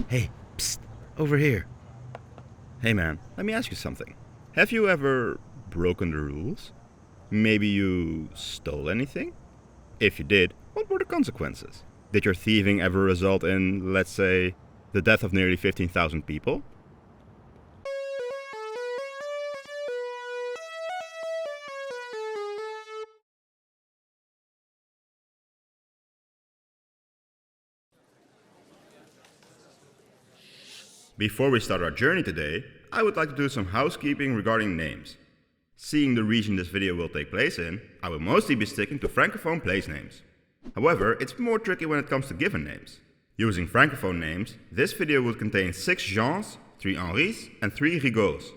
Hey, psst, over here. Hey man, let me ask you something. Have you ever broken the rules? Maybe you stole anything? If you did, what were the consequences? Did your thieving ever result in, let's say, the death of nearly 15,000 people? Before we start our journey today, I would like to do some housekeeping regarding names. Seeing the region this video will take place in, I will mostly be sticking to francophone place names. However, it's more tricky when it comes to given names. Using francophone names, this video would contain 6 Jeans, 3 Henris, and 3 Rigaud's.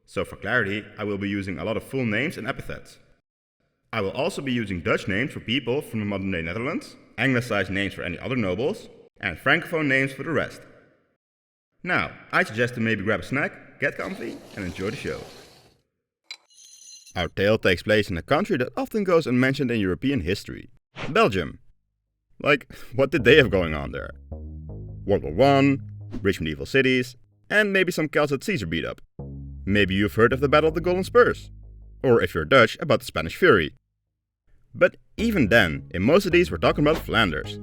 So for clarity, I will be using a lot of full names and epithets. I will also be using Dutch names for people from the modern-day Netherlands, Anglicized names for any other nobles, and francophone names for the rest. Now, I suggest to maybe grab a snack, get comfy, and enjoy the show. Our tale takes place in a country that often goes unmentioned in European history. Belgium. Like, what did they have going on there? World War I, rich medieval cities, and maybe some Celts that Caesar beat up. Maybe you've heard of the Battle of the Golden Spurs. Or if you're Dutch, about the Spanish Fury. But even then, in most of these we're talking about Flanders.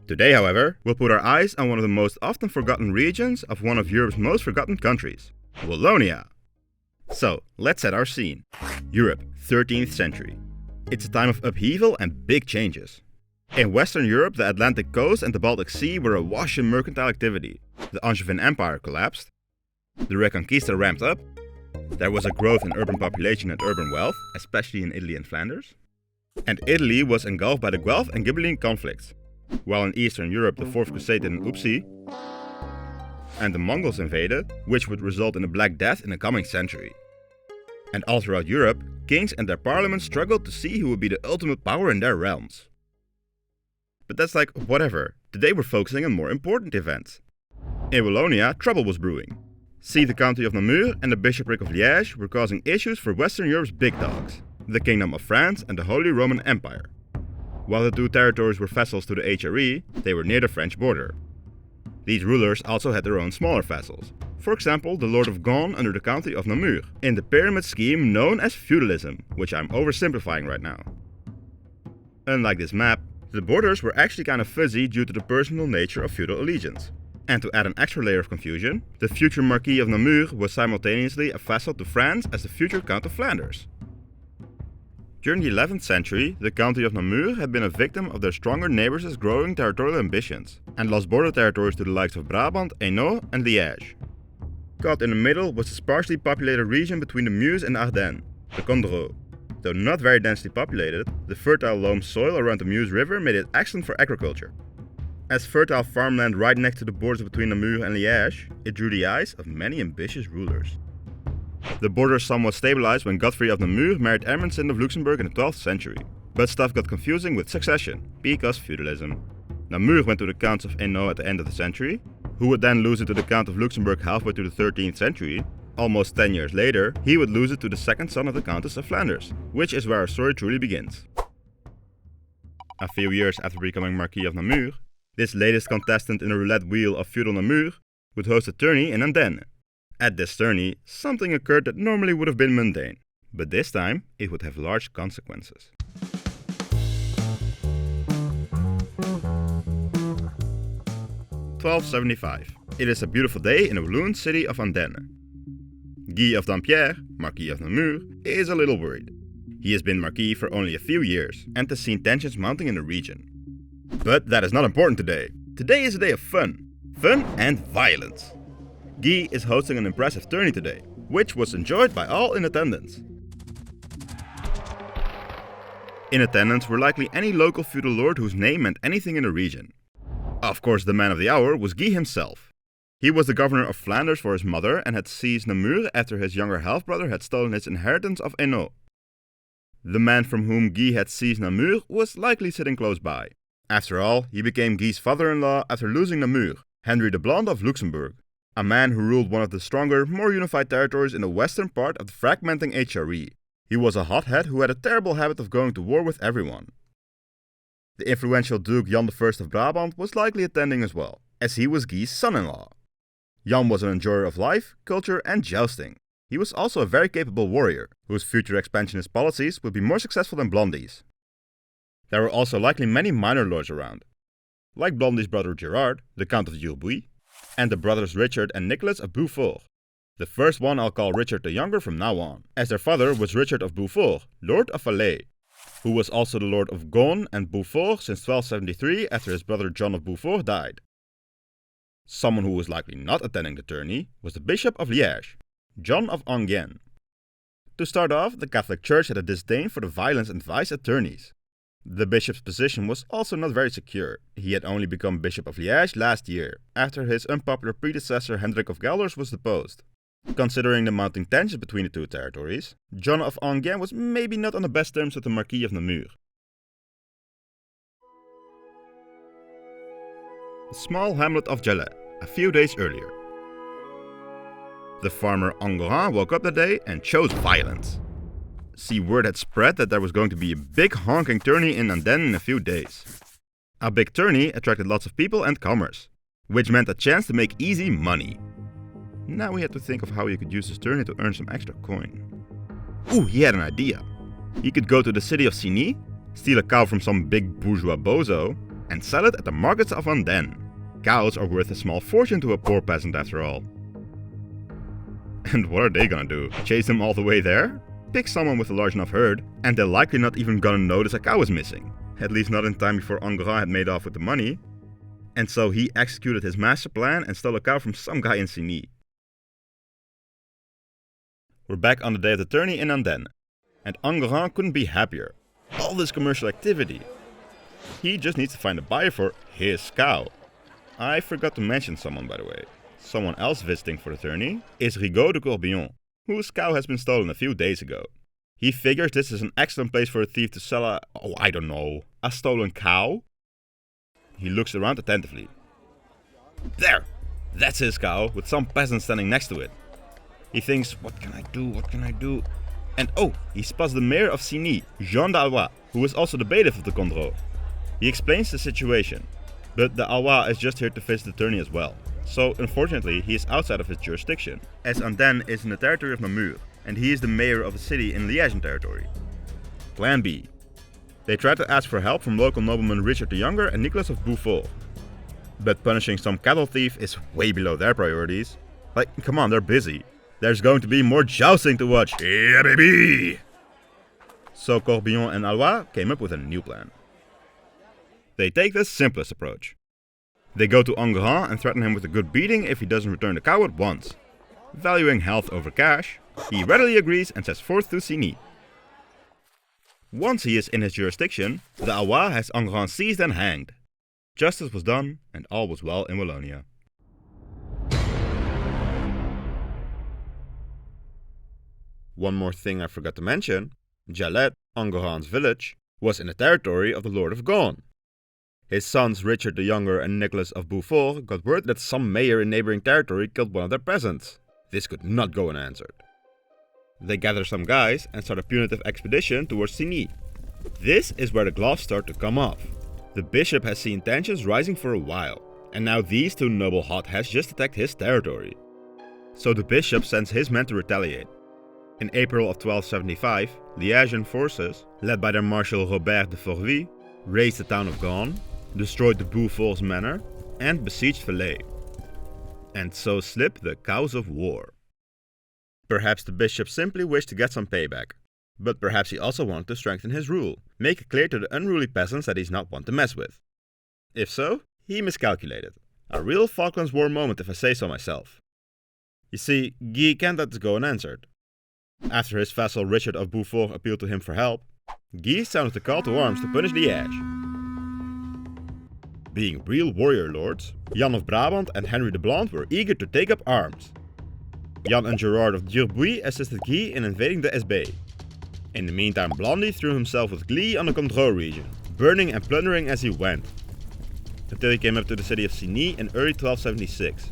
Today, however, we'll put our eyes on one of the most often forgotten regions of one of Europe's most forgotten countries, Wallonia. So, let's set our scene. Europe, 13th century. It's a time of upheaval and big changes. In Western Europe, the Atlantic coast and the Baltic Sea were awash in mercantile activity. The Angevin Empire collapsed. The Reconquista ramped up. There was a growth in urban population and urban wealth, especially in Italy and Flanders. And Italy was engulfed by the Guelph and Ghibelline conflicts. While in Eastern Europe the Fourth Crusade did an oopsie, and the Mongols invaded, which would result in a Black Death in the coming century. And all throughout Europe, kings and their parliaments struggled to see who would be the ultimate power in their realms. But that's like whatever, today we're focusing on more important events. In Wallonia, trouble was brewing. See, the county of Namur and the bishopric of Liège were causing issues for Western Europe's big dogs, the Kingdom of France and the Holy Roman Empire. While the two territories were vassals to the HRE, they were near the French border. These rulers also had their own smaller vassals. For example, the Lord of Gaunt under the county of Namur, in the pyramid scheme known as feudalism, which I'm oversimplifying right now. Unlike this map, the borders were actually kind of fuzzy due to the personal nature of feudal allegiance. And to add an extra layer of confusion, the future Marquis of Namur was simultaneously a vassal to France as the future Count of Flanders. During the 11th century, the county of Namur had been a victim of their stronger neighbors' growing territorial ambitions, and lost border territories to the likes of Brabant, Hainaut and Liège. Caught in the middle was the sparsely populated region between the Meuse and the Ardennes, the Condro. Though not very densely populated, the fertile loam soil around the Meuse River made it excellent for agriculture. As fertile farmland right next to the borders between Namur and Liège, it drew the eyes of many ambitious rulers. The borders somewhat stabilized when Godfrey of Namur married Ermensin of Luxembourg in the 12th century. But stuff got confusing with succession, because feudalism. Namur went to the Counts of Hainaut at the end of the century, who would then lose it to the Count of Luxembourg halfway through the 13th century. Almost 10 years later, he would lose it to the second son of the Countess of Flanders, which is where our story truly begins. A few years after becoming Marquis of Namur, this latest contestant in the roulette wheel of feudal Namur would host a tourney in Andenne. At this tourney, something occurred that normally would have been mundane, but this time it would have large consequences. (1275). It is a beautiful day in the Walloon city of Andenne. Guy of Dampierre, Marquis of Namur, is a little worried. He has been Marquis for only a few years and has seen tensions mounting in the region. But that is not important today. Today is a day of fun. Fun and violence. Guy is hosting an impressive tourney today, which was enjoyed by all in attendance. In attendance were likely any local feudal lord whose name meant anything in the region. Of course, the man of the hour was Guy himself. He was the governor of Flanders for his mother and had seized Namur after his younger half-brother had stolen his inheritance of Hainaut. The man from whom Guy had seized Namur was likely sitting close by. After all, he became Guy's father-in-law after losing Namur, Henry the Blonde of Luxembourg, a man who ruled one of the stronger, more unified territories in the western part of the fragmenting HRE. He was a hothead who had a terrible habit of going to war with everyone. The influential Duke Jan I of Brabant was likely attending as well. as he was Guy's son-in-law. Jan was an enjoyer of life, culture and jousting. He was also a very capable warrior, whose future expansionist policies would be more successful than Blondie's. There were also likely many minor lords around, like Blondie's brother Gerard, the Count of Durbuy, and the brothers Richard and Nicholas of Beaufort. The first one I'll call Richard the Younger from now on, as their father was Richard of Beaufort, Lord of Valais, who was also the Lord of Gaunt and Beaufort since 1273 after his brother John of Beaufort died. Someone who was likely not attending the tourney was the Bishop of Liège, John of Enghien. To start off, the Catholic Church had a disdain for the violence and vice at tourneys. The bishop's position was also not very secure. He had only become Bishop of Liège last year, after his unpopular predecessor Hendrik of Gelders was deposed. Considering the mounting tensions between the two territories, John of Enghien was maybe not on the best terms with the Marquis of Namur. The small hamlet of Jalais, a few days earlier. The farmer Enguerrand woke up that day and chose violence. See, word had spread that there was going to be a big honking tourney in Andenne in a few days. A big tourney attracted lots of people and commerce, which meant a chance to make easy money. Now we had to think of how you could use this tourney to earn some extra coin. Ooh, he had an idea. He could go to the city of Ciney, steal a cow from some big bourgeois bozo, and sell it at the markets of Andenne. Cows are worth a small fortune to a poor peasant after all. And what are they gonna do? Chase them all the way there? Pick someone with a large enough herd, and they're likely not even gonna notice a cow was missing. At least not in time before Enguerrand had made off with the money. And so he executed his master plan and stole a cow from some guy in Ciney. We're back on the day of the tourney in Andenne, and Enguerrand couldn't be happier. All this commercial activity. He just needs to find a buyer for his cow. I forgot to mention someone, by the way. Someone else visiting for the tourney is Rigaud de Courbillon, whose cow has been stolen a few days ago. He figures this is an excellent place for a thief to sell a stolen cow. He looks around attentively. There! That's his cow, with some peasant standing next to it. He thinks, what can I do? And he spots the mayor of Ciney, Jean d'Allois, who is also the bailiff of the Condro. He explains the situation, but the Allois is just here to visit the tourney as well. So unfortunately he is outside of his jurisdiction, as Andenne is in the territory of Namur, and he is the mayor of a city in Liège territory. Plan B. They try to ask for help from local noblemen Richard the Younger and Nicholas of Beaufort. But punishing some cattle thief is way below their priorities. Like, come on, they're busy. There's going to be more jousting to watch. Yeah, baby! So Courbillon and Allois came up with a new plan. They take the simplest approach. They go to Enguerrand and threaten him with a good beating if he doesn't return the cow at once. Valuing health over cash, he readily agrees and sets forth to Ciney. Once he is in his jurisdiction, the Allois has Enguerrand seized and hanged. Justice was done, and all was well in Wallonia. One more thing I forgot to mention, Jalais, Enguerrand's village, was in the territory of the Lord of Gaunt. His sons Richard the Younger and Nicholas of Beaufort got word that some mayor in neighboring territory killed one of their peasants. This could not go unanswered. They gather some guys and start a punitive expedition towards Ciney. This is where the gloves start to come off. The bishop has seen tensions rising for a while, and now these two noble hotheads just attacked his territory. So the bishop sends his men to retaliate. In April of 1275, Liègean forces, led by their marshal Robert de Forvy, razed the town of Gaunt, destroyed the Beaufort's manor, and besieged Valais. And so slip the cows of war. Perhaps the bishop simply wished to get some payback, but perhaps he also wanted to strengthen his rule, make it clear to the unruly peasants that he's not one to mess with. If so, he miscalculated. A real Falklands War moment if I say so myself. You see, Guy can't let this go unanswered. After his vassal Richard of Beaufort appealed to him for help, Guy sounded the call to arms to punish Liège. Being real warrior lords, Jan of Brabant and Henry the Blonde were eager to take up arms. Jan and Gerard of Durbuy assisted Guy in invading the SB. In the meantime, Blondie threw himself with glee on the Condro region, burning and plundering as he went, until he came up to the city of Ciney in early 1276,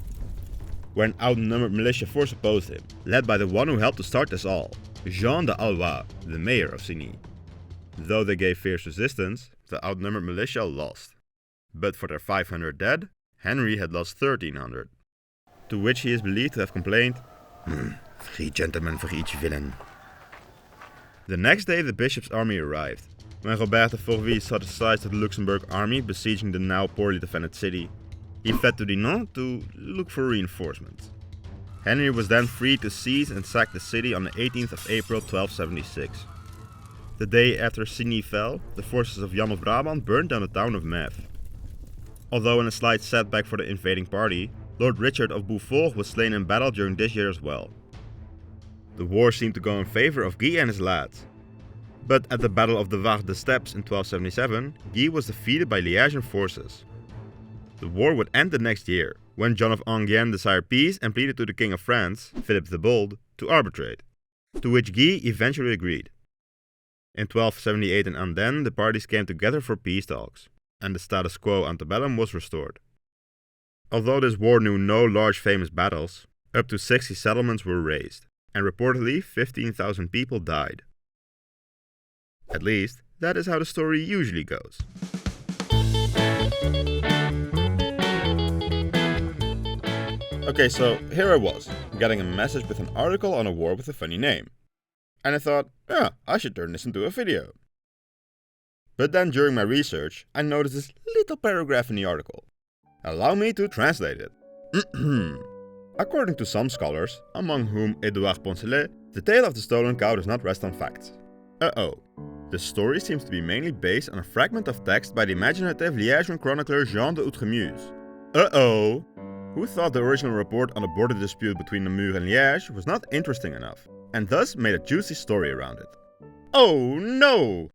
where an outnumbered militia force opposed him, led by the one who helped to start this all, Jean de Allois, the mayor of Ciney. Though they gave fierce resistance, the outnumbered militia lost. But for their 500 dead, Henry had lost 1,300. To which he is believed to have complained, 3 gentlemen for each villain. The next day the bishop's army arrived. When Robert de Forvy saw the size of the Luxembourg army besieging the now poorly defended city, he fled to Dinant to look for reinforcements. Henry was then free to seize and sack the city on the 18th of April 1276. The day after Ciney fell, the forces of Jan of Brabant burned down the town of Metz. Although in a slight setback for the invading party, Lord Richard of Beaufort was slain in battle during this year as well. The war seemed to go in favor of Guy and his lads. But at the Battle of the Var des Steppes in 1277, Guy was defeated by Liègian forces. The war would end the next year, when John of Enghien desired peace and pleaded to the King of France, Philip the Bold, to arbitrate, to which Guy eventually agreed. In 1278 in Andenne, the parties came together for peace talks, and the status quo antebellum was restored. Although this war knew no large famous battles, up to 60 settlements were razed, and reportedly 15,000 people died. At least, that is how the story usually goes. Okay, so here I was, getting a message with an article on a war with a funny name. And I thought, I should turn this into a video. But then during my research, I noticed this little paragraph in the article. Allow me to translate it. According to some scholars, among whom Edouard Poncelet, the tale of the stolen cow does not rest on facts. The story seems to be mainly based on a fragment of text by the imaginative Liègian chronicler Jean de Outremeuse. Who thought the original report on the border dispute between Namur and Liège was not interesting enough, and thus made a juicy story around it. Oh no!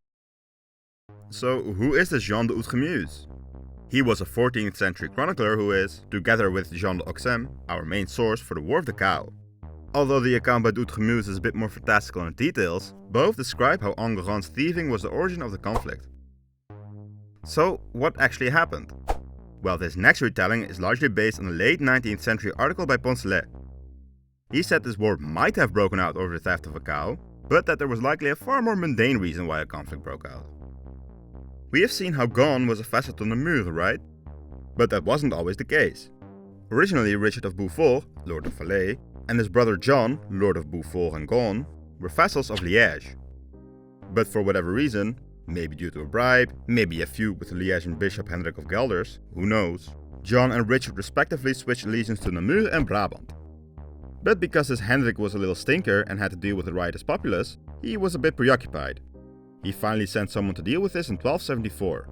So who is this Jean de Outremeuse? He was a 14th century chronicler who is, together with Jean de Auxem, our main source for the War of the Cow. Although the account by Outremeuse is a bit more fantastical in details, both describe how Enguerrand's thieving was the origin of the conflict. So, what actually happened? Well, this next retelling is largely based on a late 19th century article by Poncelet. He said this war might have broken out over the theft of a cow, but that there was likely a far more mundane reason why a conflict broke out. We have seen how Gaunt was a vassal to Namur, right? But that wasn't always the case. Originally, Richard of Beaufort, Lord of Valais, and his brother John, Lord of Beaufort and Gaunt, were vassals of Liège. But for whatever reason, maybe due to a bribe, maybe a feud with the Liègian bishop Hendrik of Gelders, who knows, John and Richard respectively switched allegiance to Namur and Brabant. But because this Hendrik was a little stinker and had to deal with the riotous populace, he was a bit preoccupied. He finally sent someone to deal with this in 1274,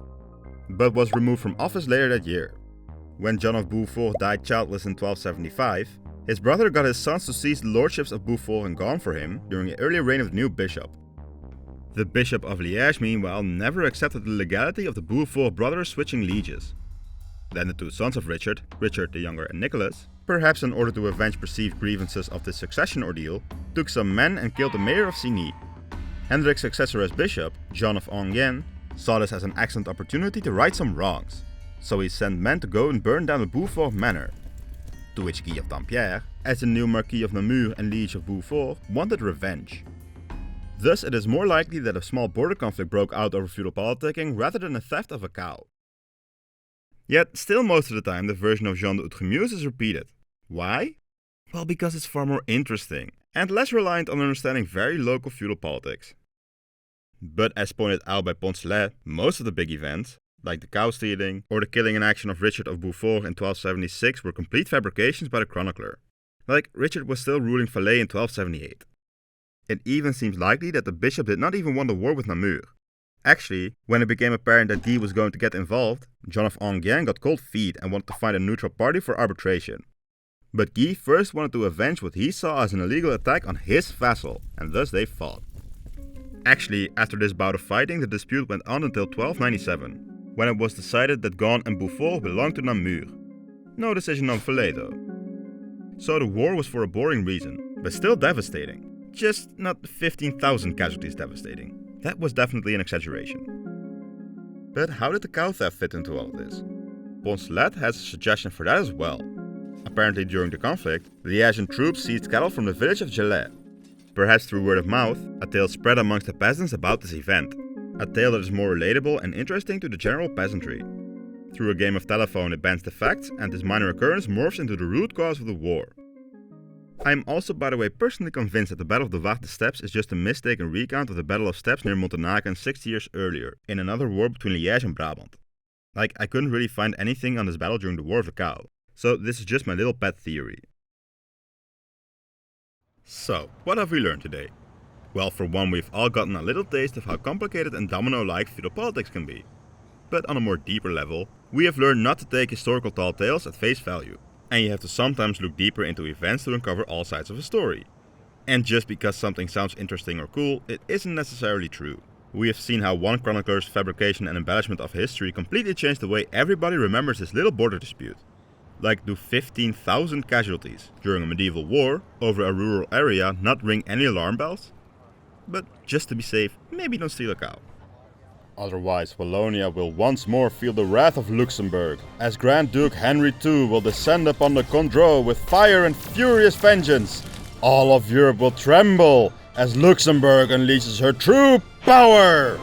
but was removed from office later that year. When John of Beaufort died childless in 1275, his brother got his sons to seize the lordships of Beaufort and Gaunt for him during the early reign of the new bishop. The Bishop of Liège, meanwhile, never accepted the legality of the Beaufort brothers switching lieges. Then the two sons of Richard, Richard the Younger and Nicholas, perhaps in order to avenge perceived grievances of this succession ordeal, took some men and killed the mayor of Ciney. Hendrik's successor as bishop, John of Enghien, saw this as an excellent opportunity to right some wrongs, so he sent men to go and burn down the Beaufort manor. To which Guy of Dampierre, as the new Marquis of Namur and Liege of Beaufort, wanted revenge. Thus it is more likely that a small border conflict broke out over feudal politicking rather than the theft of a cow. Yet still most of the time the version of Jean de Outremeuse is repeated. Why? Well, because it's far more interesting, and less reliant on understanding very local feudal politics. But as pointed out by Poncelet, most of the big events, like the cow stealing or the killing in action of Richard of Beaufort in 1276, were complete fabrications by the chronicler. Like, Richard was still ruling Valais in 1278. It even seems likely that the bishop did not even want a war with Namur. Actually, when it became apparent that Guy was going to get involved, John of Enghien got cold feet and wanted to find a neutral party for arbitration. But Guy first wanted to avenge what he saw as an illegal attack on his vassal, and thus they fought. Actually, after this bout of fighting, the dispute went on until 1297, when it was decided that Gaunt and Beaufort belonged to Namur. No decision on Valais though. So the war was for a boring reason, but still devastating. Just not 15,000 casualties devastating. That was definitely an exaggeration. But how did the cow theft fit into all of this? Poncelet has a suggestion for that as well. Apparently during the conflict, the Liègian troops seized cattle from the village of Gelais. Perhaps through word of mouth, a tale spread amongst the peasants about this event. A tale that is more relatable and interesting to the general peasantry. Through a game of telephone it bends the facts, and this minor occurrence morphs into the root cause of the war. I am also, by the way, personally convinced that the Battle of the Waag Steppes is just a mistaken recount of the Battle of Steppes near Montenaken 60 years earlier, in another war between Liège and Brabant. Like, I couldn't really find anything on this battle during the War of the Cow, so this is just my little pet theory. So, what have we learned today? Well, for one, we've all gotten a little taste of how complicated and domino-like feudal politics can be. But on a more deeper level, we have learned not to take historical tall tales at face value. And you have to sometimes look deeper into events to uncover all sides of a story. And just because something sounds interesting or cool, it isn't necessarily true. We have seen how one chronicler's fabrication and embellishment of history completely changed the way everybody remembers this little border dispute. Like, do 15,000 casualties during a medieval war over a rural area not ring any alarm bells? But just to be safe, maybe don't steal a cow. Otherwise, Wallonia will once more feel the wrath of Luxembourg, as Grand Duke Henry II will descend upon the Condro with fire and furious vengeance. All of Europe will tremble as Luxembourg unleashes her true power!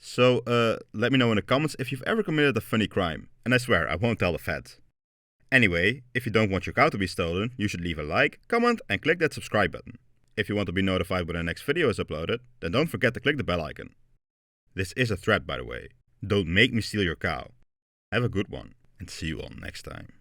So, let me know in the comments if you've ever committed a funny crime, and I swear I won't tell the feds. Anyway, if you don't want your cow to be stolen, you should leave a like, comment and click that subscribe button. If you want to be notified when the next video is uploaded, then don't forget to click the bell icon. This is a threat, by the way. Don't make me steal your cow. Have a good one, and see you all next time.